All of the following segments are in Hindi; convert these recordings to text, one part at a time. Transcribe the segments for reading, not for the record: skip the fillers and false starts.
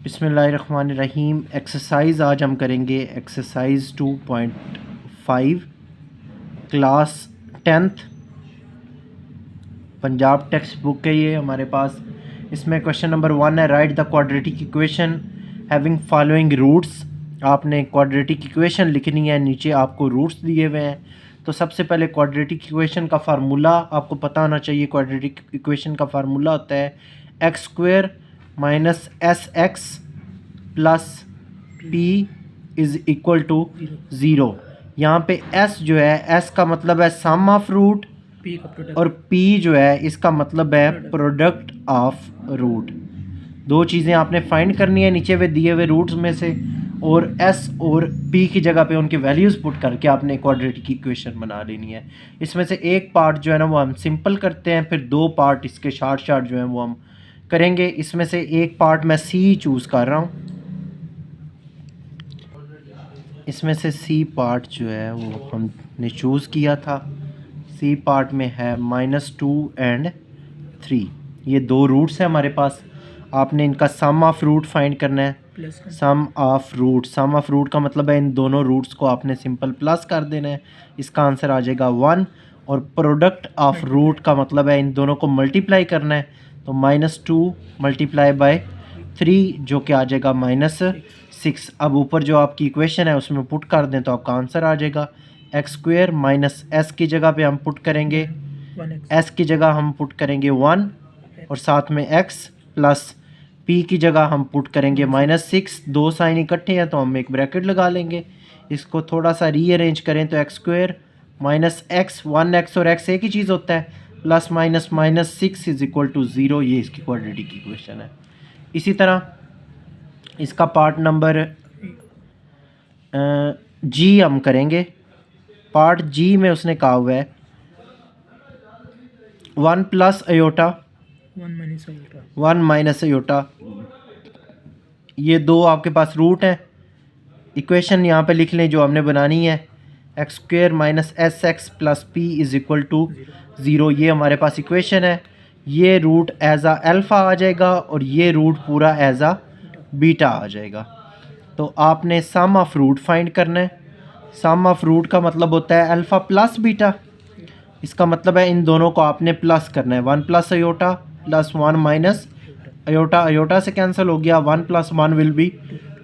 बिस्मिल्लाहिर्रहमानिर्रहीम। एक्सरसाइज आज हम करेंगे exercise 2.5 class 10th Punjab text book है ये हमारे पास। इसमें क्वेश्चन नंबर 1 है, write the quadratic equation having following roots. आपने क्वाड्रेटिक इक्वेशन लिखनी है, नीचे आपको रूट्स दिए हुए हैं। तो सबसे पहले क्वाड्रेटिक इक्वेशन का फार्मूला आपको पता होना चाहिए। क्वाड्रेटिक इक्वेशन का फार्मूला होता है x square minus S x plus p is equal to zero. यहाँ पे s जो है, s का मतलब है सम ऑफ रूट, और p जो है इसका मतलब है प्रोडक्ट ऑफ रूट। दो चीज़ें आपने फाइंड करनी है नीचे हुए दिए हुए रूट्स में से, और s और p की जगह पे उनकी वैल्यूज़ पुट करके आपने क्वाड्रेटिक इक्वेशन बना लेनी है। इसमें से एक पार्ट जो है ना वो हम सिंपल करते हैं, फिर दो पार्ट इसके शार्ट जो हैं वो हम करेंगे। इसमें से एक पार्ट मैं c चूज़ कर रहा हूँ। इसमें से c पार्ट जो है वो हमने चूज़ किया था। c पार्ट में है -2 एंड 3। ये दो रूट्स हैं हमारे पास। आपने इनका सम ऑफ रूट फाइंड करना है। सम ऑफ रूट का मतलब है इन दोनों रूट्स को आपने सिंपल प्लस कर देना है, इसका आंसर आ जाएगा 1। और प्रोडक्ट ऑफ रूट का मतलब है इन दोनों को मल्टीप्लाई करना है, तो -2 मल्टीप्लाई बाय 3 जो कि आ जाएगा -6। अब ऊपर जो आपकी इक्वेशन है उसमें पुट कर दें तो आपका आंसर आ जाएगा एक्स स्क्वायर माइनस एस की जगह पे हम पुट करेंगे, एस की जगह हम पुट करेंगे 1, और साथ में एक्स प्लस पी की जगह हम पुट करेंगे -6। दो साइन इकट्ठे हैं तो हम एक ब्रैकेट लगा लेंगे। इसको थोड़ा सा रीअरेंज करें तो x square minus x, 1x और x एक ही चीज़ होता है, plus minus -6 is equal to 0। ये इसकी क्वाड्रेटिक इक्वेशन है। इसी तरह इसका पार्ट नंबर जी हम करेंगे। पार्ट जी में उसने कहा हुआ है 1 प्लस अयोटा 1 माइनस अयोटा। ये दो आपके पास रूट हैं। इक्वेशन यहाँ पे लिख लें जो हमने बनानी है, x square minus S x plus p is equal to 0। ये हमारे पास इक्वेशन है। ये रूट एज आ अल्फ़ा आ जाएगा और ये रूट पूरा एज आ बीटा आ जाएगा। तो आपने सम ऑफ रूट फाइंड करना है। सम ऑफ रूट का मतलब होता है अल्फ़ा प्लस बीटा। इसका मतलब है इन दोनों को आपने प्लस करना है। 1 plus iota plus 1 minus iota, iota से कैंसिल हो गया, 1 प्लस 1 विल बी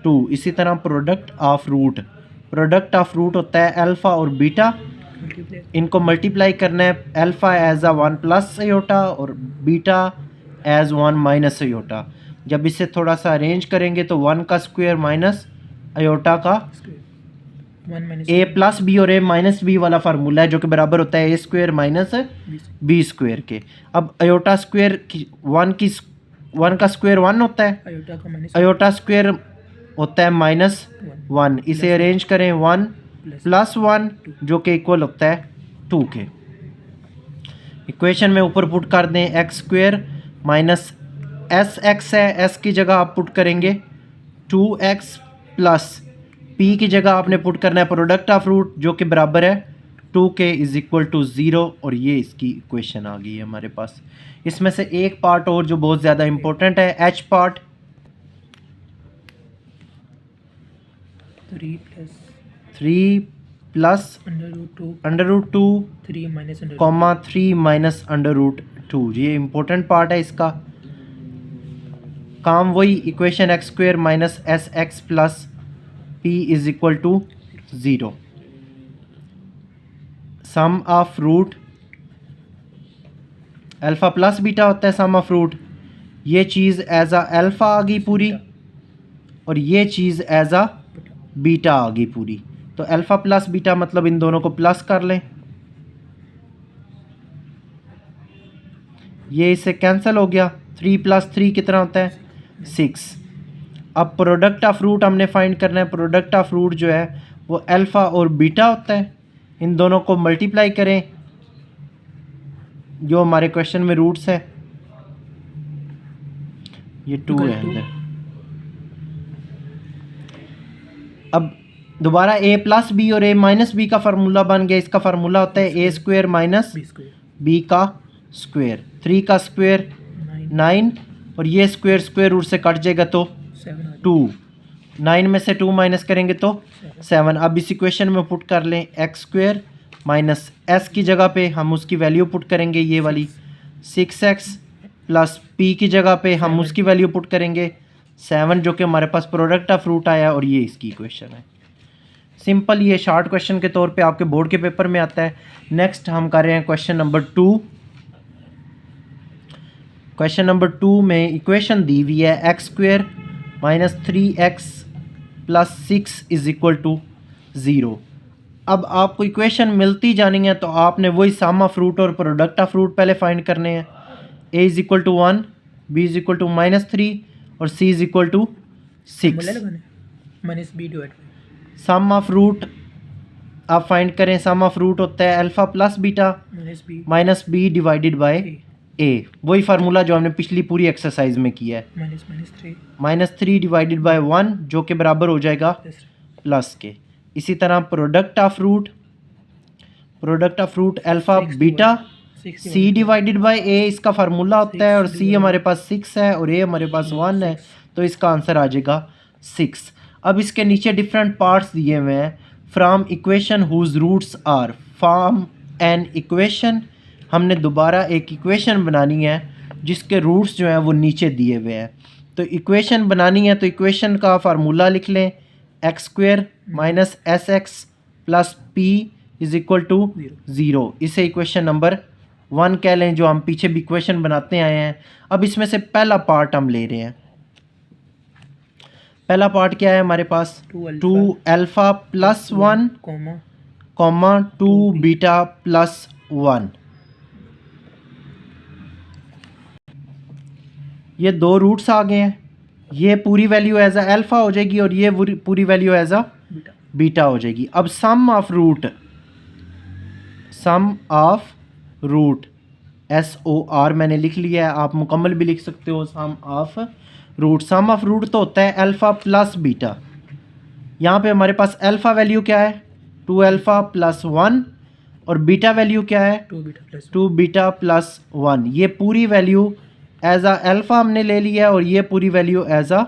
2। इसी तरह प्रोडक्ट ऑफ रूट होता है अल्फ़ा और बीटा, इनको मल्टीप्लाई करना है। अल्फ़ा एज आ 1 प्लस अयोटा और बीटा एज 1 माइनस अयोटा। जब इसे थोड़ा सा अरेंज करेंगे तो 1 का स्क्वायर माइनस अयोटा का a प्लस बी और a माइनस बी वाला फार्मूला है, जो कि बराबर होता है a square minus b square के। अब अयोटा स्क्वायर 1 का स्क्वायर 1 होता है, अयोटा स्क्वायर होता है -1। इसे अरेंज करें 1 प्लस 1 जो कि इक्वल होता है 2 के। इक्वेशन में ऊपर पुट कर दें x square minus S x है, एस की जगह आप पुट करेंगे 2x प्लस पी की जगह आपने पुट करना है प्रोडक्ट ऑफ रूट जो कि बराबर है 2k इज़ इक्वल टू 0। और ये इसकी इक्वेशन आ गई है हमारे पास। इसमें से एक पार्ट और जो बहुत ज़्यादा इम्पोर्टेंट है, एच पार्ट। 3 plus √2 3 minus √2। ये इम्पोर्टेंट पार्ट है इसका। काम वही, equation x square minus S x plus p is equal to 0। Sum of root alpha plus beta होता है सम ऑफ रूट। ये चीज़ एज आ अल्फ़ा आ गई पूरी, और ये चीज़ एज आ बीटा आ गई पूरी। तो अल्फ़ा प्लस बीटा मतलब इन दोनों को प्लस कर लें, ये इससे कैंसिल हो गया। 3 प्लस 3 कितना होता है 6। अब प्रोडक्ट ऑफ रूट हमने फाइंड करना है। प्रोडक्ट ऑफ रूट जो है वो अल्फ़ा और बीटा होता है। इन दोनों को मल्टीप्लाई करें जो हमारे क्वेश्चन में रूट्स है, ये 2 है अंदर। अब दोबारा a प्लस बी और a माइनस बी का फार्मूला बन गया। इसका फार्मूला होता है a स्क्वायर माइनस बी का स्क्वायर। 3 का स्क्वायर 9, और ये स्क्वायर रूट से कट जाएगा तो 2, 9 में से 2 माइनस करेंगे तो 7। अब इस इक्वेशन में पुट कर लें एक्स स्क्वायर माइनस एस की जगह पे हम उसकी वैल्यू पुट करेंगे ये वाली 6x प्लस पी की जगह पे हम उसकी वैल्यू पुट करेंगे 7, जो कि हमारे पास प्रोडक्ट ऑफ फ्रूट आया और ये इसकी इक्वेशन है। सिंपल, ये शॉर्ट क्वेश्चन के तौर पे आपके बोर्ड के पेपर में आता है। नेक्स्ट हम कर रहे हैं क्वेश्चन नंबर 2। क्वेश्चन नंबर 2 में इक्वेशन दी हुई है x square minus 3x plus 6 is equal to 0। अब आपको इक्वेशन मिलती जानी है तो आपने वही सम ऑफ फ्रूट और प्रोडक्ट ऑफ फ्रूट पहले फाइंड करने हैं। a is equal to 1, b is equal to -3 और c is equal to 6। Sum of root आप फाइंड करें, सम ऑफ रूट होता है alpha plus beta minus b divided by a। वही फार्मूला जो हमने पिछली पूरी एक्सरसाइज में किया है, -3 डिवाइडेड बाय 1 जो कि बराबर हो जाएगा प्लस के। इसी तरह product of fruit alpha beta c divided by a इसका फार्मूला होता है और c हमारे पास 6 है और a हमारे पास 1 है, तो इसका आंसर आ जाएगा 6। अब इसके नीचे डिफरेंट पार्ट्स दिए हुए हैं। From equation whose roots are, form an equation, हमने दोबारा एक इक्वेशन बनानी है जिसके रूट्स जो हैं वो नीचे दिए हुए हैं। तो इक्वेशन बनानी है तो इक्वेशन का फार्मूला लिख लें x square minus S x plus P is equal to 0। इसे इक्वेशन नंबर 1 कह लें, जो हम पीछे भी इक्वेशन बनाते आए हैं। अब इसमें से पहला पार्ट हम ले रहे हैं। पहला पार्ट क्या है हमारे पास, 2 alpha plus 1 comma 2 beta plus 1। ये दो रूट्स आ गए हैं। ये पूरी वैल्यू एज अ अल्फ़ा हो जाएगी और ये पूरी वैल्यू एज अ बीटा हो जाएगी। अब सम ऑफ रूट SOR मैंने लिख लिया है, आप मुकम्मल भी लिख सकते हो। सम ऑफ रूट तो होता है अल्फ़ा प्लस बीटा। यहाँ पे हमारे पास अल्फ़ा वैल्यू क्या है 2 अल्फ़ा प्लस 1 और बीटा वैल्यू क्या है 2 बीटा प्लस 1। ये पूरी वैल्यू एज अ अल्फ़ा हमने ले लिया है और ये पूरी वैल्यू एज अ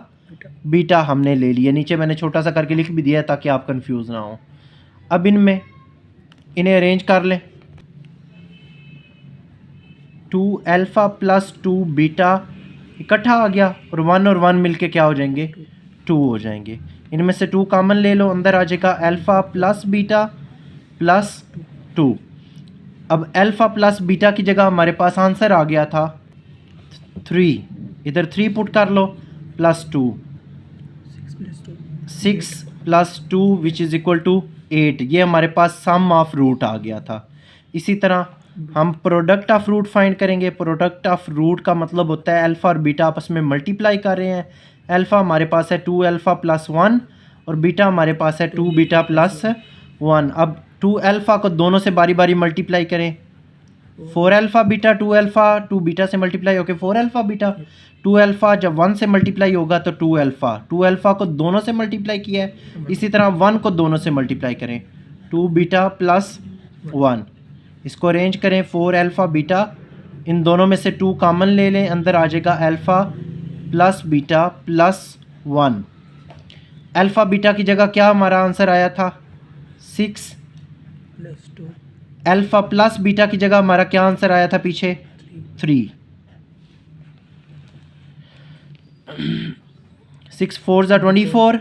बीटा हमने ले लिया। नीचे मैंने छोटा सा करके लिख भी दिया है ताकि आप कंफ्यूज ना हो। अब इन्हें अरेंज कर लें। 2 अल्फ़ा प्लस 2 बीटा इकट्ठा आ गया और 1 और 1 मिलके क्या हो जाएंगे 2 हो जाएंगे। इनमें से 2 कॉमन ले लो, अंदर आ जाएगा अल्फ़ा प्लस बीटा प्लस 2। अब अल्फ़ा प्लस बीटा की जगह हमारे पास आंसर आ गया था 3, इधर 3 पुट कर लो plus 2, 6 plus 2 which is equal to 8। ये हमारे पास सम ऑफ रूट आ गया था। इसी तरह हम प्रोडक्ट ऑफ रूट फाइंड करेंगे। प्रोडक्ट ऑफ रूट का मतलब होता है अल्फ़ा और बीटा आपस में मल्टीप्लाई कर रहे हैं। अल्फ़ा हमारे पास है 2 अल्फ़ा प्लस 1 और बीटा हमारे पास है 2 बीटा प्लस 1। अब 2 अल्फ़ा को दोनों से बारी बारी मल्टीप्लाई करें। 4 अल्फ़ा बीटा 2 अल्फ़ा 2 बीटा से मल्टीप्लाई होकर 4 अल्फ़ा बीटा। 2 अल्फ़ा जब 1 से मल्टीप्लाई होगा तो 2 अल्फ़ा को दोनों से मल्टीप्लाई किया है। इसी तरह 1 को दोनों से मल्टीप्लाई करें 2 बीटा प्लस 1। इसको अरेंज करें 4 अल्फ़ा बीटा, इन दोनों में से 2 कॉमन ले लें, अंदर आ जाएगा alpha plus beta plus 1। Alpha beta की जगह क्या हमारा आंसर आया था 6 प्लस 2। अल्फ़ा प्लस बीटा की जगह हमारा क्या आंसर आया था पीछे 3। 6 4 ज़ा 24,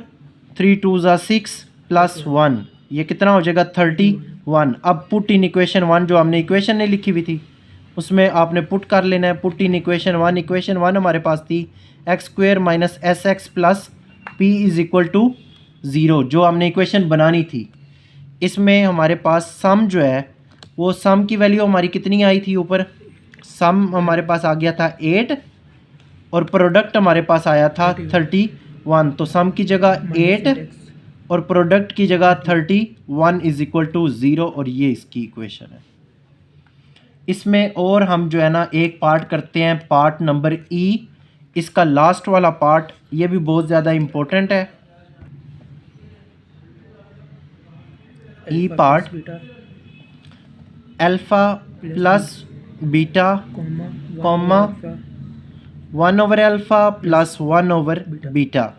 3 2 ज़ा 6 प्लस 1, ये कितना हो जाएगा 31। अब पुट इन इक्वेशन 1, जो हमने इक्वेशन नहीं लिखी हुई थी उसमें आपने पुट कर लेना है। पुट इन इक्वेशन 1, इक्वेशन 1 हमारे पास थी x square minus S x plus p is equal to 0, जो हमने इक्वेशन बनानी थी। इसमें हमारे पास सम जो है वो सम की वैल्यू हमारी कितनी आई थी ऊपर, सम हमारे पास आ गया था 8 और प्रोडक्ट हमारे पास आया था 31। तो सम की जगह 8 और प्रोडक्ट की जगह 31 इज इक्वल टू 0 और ये इसकी इक्वेशन है। इसमें और हम जो है ना एक पार्ट करते हैं, पार्ट नंबर ई। इसका लास्ट वाला पार्ट ये भी बहुत ज़्यादा इम्पोर्टेंट है। ई part alpha plus beta comma 1 over alpha plus 1 over beta.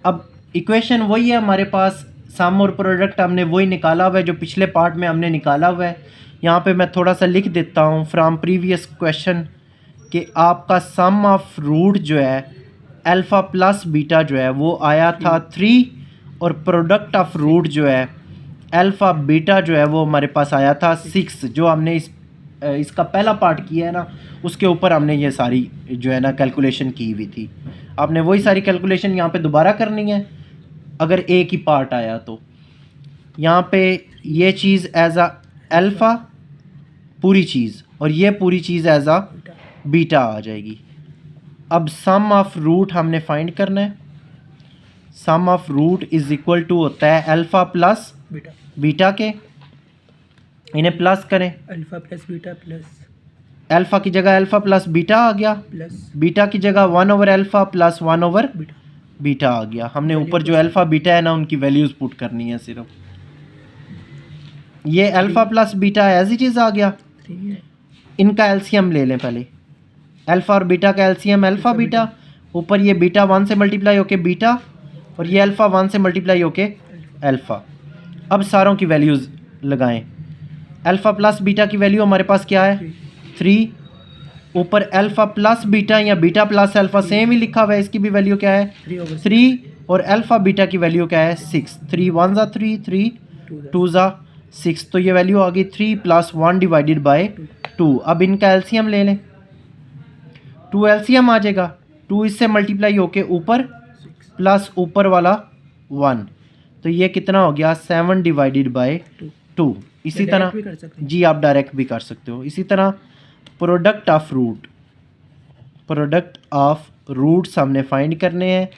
अब इक्वेशन वही है हमारे पास, सम और प्रोडक्ट हमने वही निकाला हुआ है जो पिछले पार्ट में हमने निकाला हुआ है। यहाँ पे मैं थोड़ा सा लिख देता हूँ फ्रॉम प्रीवियस क्वेश्चन कि आपका सम ऑफ रूट जो है अल्फ़ा प्लस बीटा जो है वो आया था 3 और प्रोडक्ट ऑफ रूट जो है अल्फ़ा बीटा जो है वो हमारे पास आया था 6। जो हमने इसका पहला पार्ट किया है ना, उसके ऊपर हमने ये सारी जो है ना कैलकुलेशन की हुई थी। आपने वही सारी कैलकुलेशन यहाँ पे दोबारा करनी है अगर एक ही पार्ट आया तो। यहाँ पे ये चीज़ एज आ अल्फ़ा पूरी चीज़ और ये पूरी चीज़ एज आ बीटा आ जाएगी। अब सम ऑफ रूट हमने फाइंड करना है। Sum of root is equal to होता है अल्फ़ा प्लस बीटा के, इन्हें प्लस करें, alpha plus beta plus alpha की जगह अल्फ़ा प्लस बीटा आ गया, प्लस बीटा की जगह 1 over alpha plus 1 over beta आ गया। हमने ऊपर जो अल्फ़ा बीटा है ना उनकी वैल्यूज़ पुट करनी है सिर्फ। ये alpha plus beta as it is आ गया। इनका एलसीएम ले लें पहले, अल्फ़ा और बीटा का एलसीएम अल्फ़ा बीटा, ऊपर ये बीटा 1 से मल्टीप्लाई होके बीटा और ये अल्फ़ा 1 से मल्टीप्लाई होके अल्फ़ा। अब सारों की वैल्यूज़ लगाएं। अल्फ़ा प्लस बीटा की वैल्यू हमारे पास क्या है 3, ऊपर अल्फ़ा प्लस बीटा या बीटा प्लस अल्फ़ा सेम ही लिखा हुआ है, इसकी भी वैल्यू क्या है 3 और अल्फ़ा बीटा की वैल्यू क्या है 6। 3 1 ज़ा 3, 3 2 ज़ा 6, तो ये वैल्यू आ गई 3 प्लस 1 डिवाइडेड बाय 2। अब इनका एलसीएम ले लें, 2 एलसीएम आ जाएगा, 2 इससे मल्टीप्लाई होके ऊपर प्लस ऊपर वाला 1, तो ये कितना हो गया 7 डिवाइडेड बाय 2। इसी तरह जी आप डायरेक्ट भी कर सकते हो। इसी तरह product of root, product of roots हमने फाइंड करने हैं।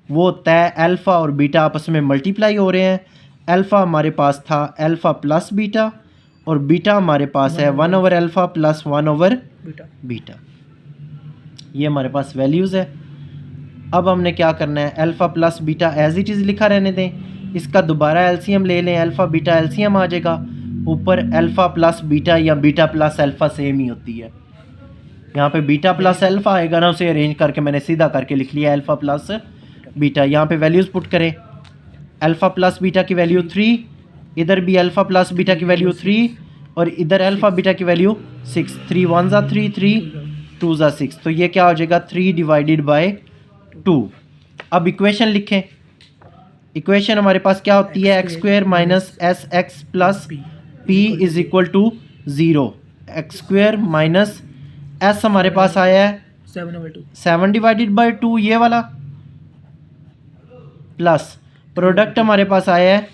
वो होता है अल्फ़ा और बीटा आपस में मल्टीप्लाई हो रहे हैं। अल्फ़ा हमारे पास था अल्फ़ा प्लस बीटा और बीटा हमारे पास है 1 over alpha plus 1 over beta. ये हमारे पास वैल्यूज़ है। अब हमने क्या करना है, alpha plus beta as it is लिखा रहने दें, इसका दोबारा एलसीएम ले लें, अल्फ़ा बीटा एलसीएम आ जाएगा, ऊपर अल्फ़ा प्लस बीटा या बीटा प्लस अल्फ़ा सेम ही होती है। यहाँ पे बीटा प्लस अल्फ़ा आएगा ना, उसे अरेंज करके मैंने सीधा करके लिख लिया अल्फ़ा प्लस बीटा। यहाँ पे वैल्यूज़ पुट करें, अल्फ़ा प्लस बीटा की वैल्यू 3, इधर भी अल्फ़ा प्लस बीटा की वैल्यू 3 और इधर अल्फ़ा बीटा की वैल्यू 6। 3 1 ज़ा 3, 3 2 ज़ा 6, तो ये क्या हो जाएगा 3 डिवाइडेड बाय 2। अब इक्वेशन लिखें। इक्वेशन हमारे पास क्या होती है x square minus S x plus P is equal to 0। X square minus s हमारे पास आया है 7 डिवाइडेड बाई 2 ये वाला, प्लस प्रोडक्ट हमारे पास आया है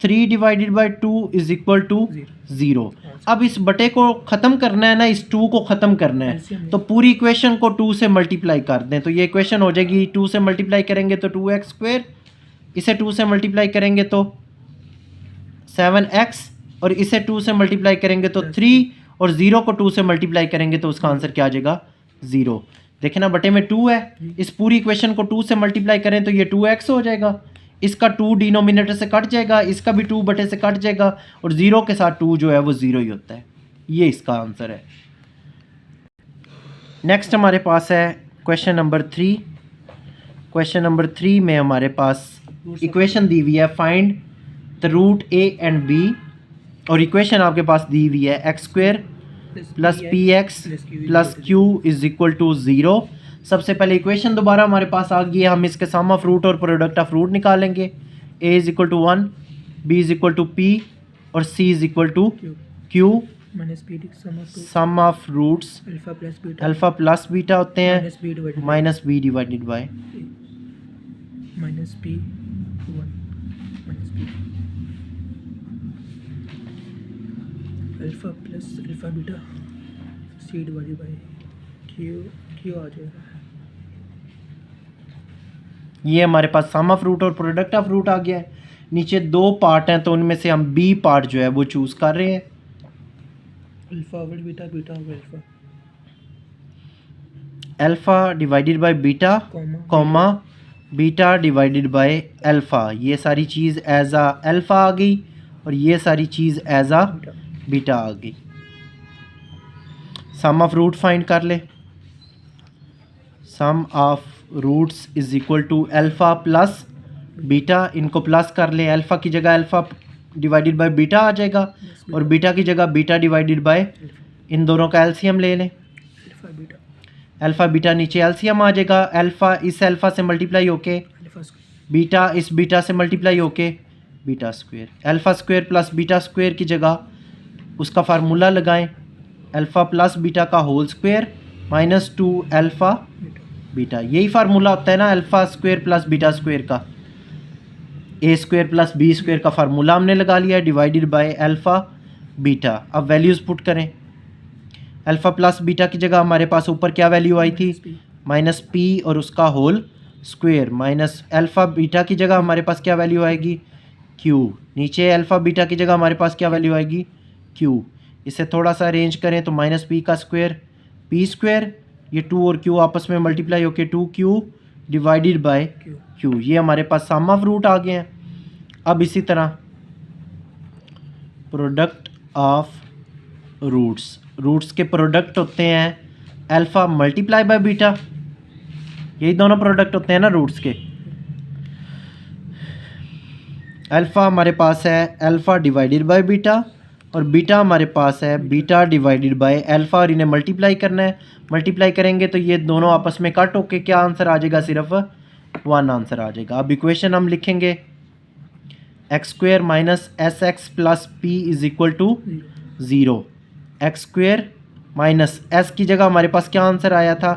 3 divided by 2 is equal to 0। अब इस बटे को ख़त्म करना है ना, इस 2 को ख़त्म करना है, तो पूरी इक्वेशन को 2 से मल्टीप्लाई कर दें, तो ये इक्वेशन हो जाएगी 2 से मल्टीप्लाई करेंगे तो 2x स्क्वेयर, इसे 2 से मल्टीप्लाई करेंगे तो 7x और इसे 2 से मल्टीप्लाई करेंगे तो 3 और 0 को 2 से मल्टीप्लाई करेंगे तो उसका आंसर क्या आ जाएगा 0। देखें ना बटे में 2 है, इस पूरी इक्वेशन को 2 से मल्टीप्लाई करें तो ये 2x हो जाएगा, इसका 2 डिनोमिनेटर से कट जाएगा, इसका भी 2 बटे से कट जाएगा और 0 के साथ 2 जो है वो 0 ही होता है। ये इसका आंसर है। नेक्स्ट हमारे पास है क्वेश्चन नंबर 3। क्वेश्चन नंबर 3 में हमारे पास इक्वेशन दी हुई है find the root a and b और इक्वेशन आपके पास दी हुई है x square plus p x plus q is equal to 0। सबसे पहले इक्वेशन दोबारा हमारे पास आ गई है, हम इसके सम ऑफ रूट और प्रोडक्ट ऑफ रूट निकालेंगे। a is equal to 1, b is equal to p और c is equal to q। Sum of roots alpha plus beta होते हैं minus b divided by minus p 1 minus b alpha plus alpha beta c divided by q आ जाएगा। ये हमारे पास सम ऑफ रूट और प्रोडक्ट ऑफ रूट आ गया है। नीचे 2 पार्ट हैं तो उनमें से हम बी पार्ट जो है वो चूज़ कर रहे हैं। Alpha over beta, beta over alpha, alpha divided by beta comma beta divided by alpha. ये सारी चीज़ एज आ अल्फ़ा आ गई और ये सारी चीज़ एज आ बीटा आ गई। सम ऑफ रूट फाइंड कर ले। Sum of roots is equal to alpha plus beta. इनको प्लस कर लें, अल्फ़ा की जगह अल्फ़ा डिवाइडेड बाय बीटा आ जाएगा और बीटा की जगह बीटा डिवाइडेड बाय, इन दोनों का एलसीएम ले लें। अल्फा बीटा, अल्फ़ा बीटा नीचे एलसीएम आ जाएगा। अल्फ़ा इस अल्फ़ा से मल्टीप्लाई होके, अल्फा स्क्वायर, बीटा इस बीटा से मल्टीप्लाई होके beta square. Alpha square plus beta square की जगह उसका फार्मूला लगाएं, अल्फ़ा प्लस बीटा का whole square minus 2 alpha beta. यही फार्मूला होता है ना alpha square plus beta square का। A square plus B square का फार्मूला हमने लगा लिया है, डिवाइडेड बाय अल्फ़ा बीटा। अब वैल्यूज़ पुट करें। अल्फ़ा प्लस बीटा की जगह हमारे पास ऊपर क्या वैल्यू आई थी, माइनस पी और उसका whole square, minus alpha beta की जगह हमारे पास क्या वैल्यू आएगी, क्यू। नीचे अल्फ़ा बीटा की जगह हमारे पास क्या वैल्यू आएगी, क्यू। इसे थोड़ा सा अरेंज करें तो माइनस पी का स्क्वायर, पी स्क्वायर, ये 2 और क्यू आपस में मल्टीप्लाई होके 2q डिवाइडेड बाय क्यू। ये हमारे पास सम ऑफ रूट आ गए हैं। अब इसी तरह प्रोडक्ट ऑफ रूट्स, रूट्स के प्रोडक्ट होते हैं अल्फ़ा मल्टीप्लाई बाय बीटा, यही दोनों प्रोडक्ट होते हैं ना रूट्स के। अल्फ़ा हमारे पास है अल्फ़ा डिवाइडेड बाय बीटा और बीटा हमारे पास है बीटा डिवाइडेड बाय अल्फ़ा, और इन्हें मल्टीप्लाई करना है। मल्टीप्लाई करेंगे तो ये दोनों आपस में कट होके क्या आंसर आ जाएगा, सिर्फ 1 आंसर आ जाएगा। अब इक्वेशन हम लिखेंगे X square minus S x plus P is equal to 0। X square minus S की जगह हमारे पास क्या आंसर आया था,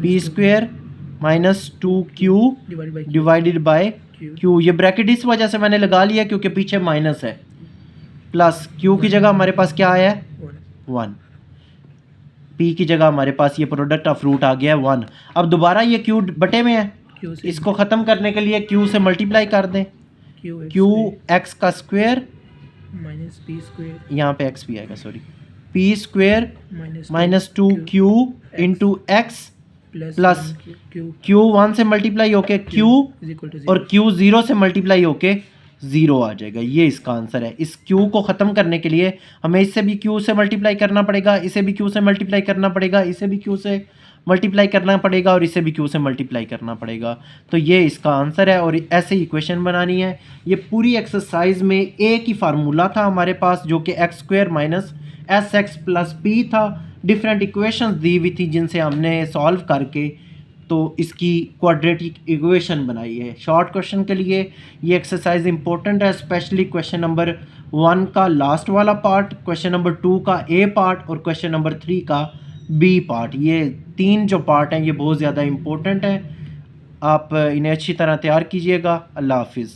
P square minus 2q divided by Q. ये ब्रैकेट इस वजह से मैंने लगा लिया क्योंकि पीछे माइनस है, प्लस क्यू की जगह हमारे पास क्या आया है 1, पी की जगह हमारे पास ये प्रोडक्ट ऑफ रूट आ गया है 1। अब दोबारा ये क्यू बटे में है, इसको ख़त्म करने के लिए क्यू से मल्टीप्लाई कर दें, क्यू एक्स का स्क्वायर माइनस पी स्क्वायर, यहाँ पे एक्स भी आएगा sorry, P square minus 2q into x plus Q 1 से मल्टीप्लाई होके क्यू और क्यू 0 से मल्टीप्लाई होके 0 आ जाएगा। ये इसका आंसर है। इस क्यू को ख़त्म करने के लिए हमें इससे भी क्यू से मल्टीप्लाई करना पड़ेगा, इसे भी क्यू से मल्टीप्लाई करना पड़ेगा, इसे भी क्यू से मल्टीप्लाई करना पड़ेगा और इसे भी क्यू से मल्टीप्लाई करना पड़ेगा। तो ये इसका आंसर है और ऐसे ही इक्वेशन बनानी है। ये पूरी एक्सरसाइज में एक ही फार्मूला था हमारे पास जो कि x square minus S x plus P था। डिफरेंट इक्वेशंस दी हुई थी जिनसे हमने सॉल्व करके तो इसकी क्वाड्रेटिक इक्वेशन बनाई है। शॉर्ट क्वेश्चन के लिए ये एक्सरसाइज इंपॉर्टेंट है, स्पेशली क्वेश्चन नंबर 1 का लास्ट वाला पार्ट, क्वेश्चन नंबर 2 का ए पार्ट और क्वेश्चन नंबर 3 का बी पार्ट। ये 3 जो पार्ट हैं ये बहुत ज़्यादा इंपॉर्टेंट हैं। आप इन्हें अच्छी तरह तैयार कीजिएगा। अल्लाह हाफिज़।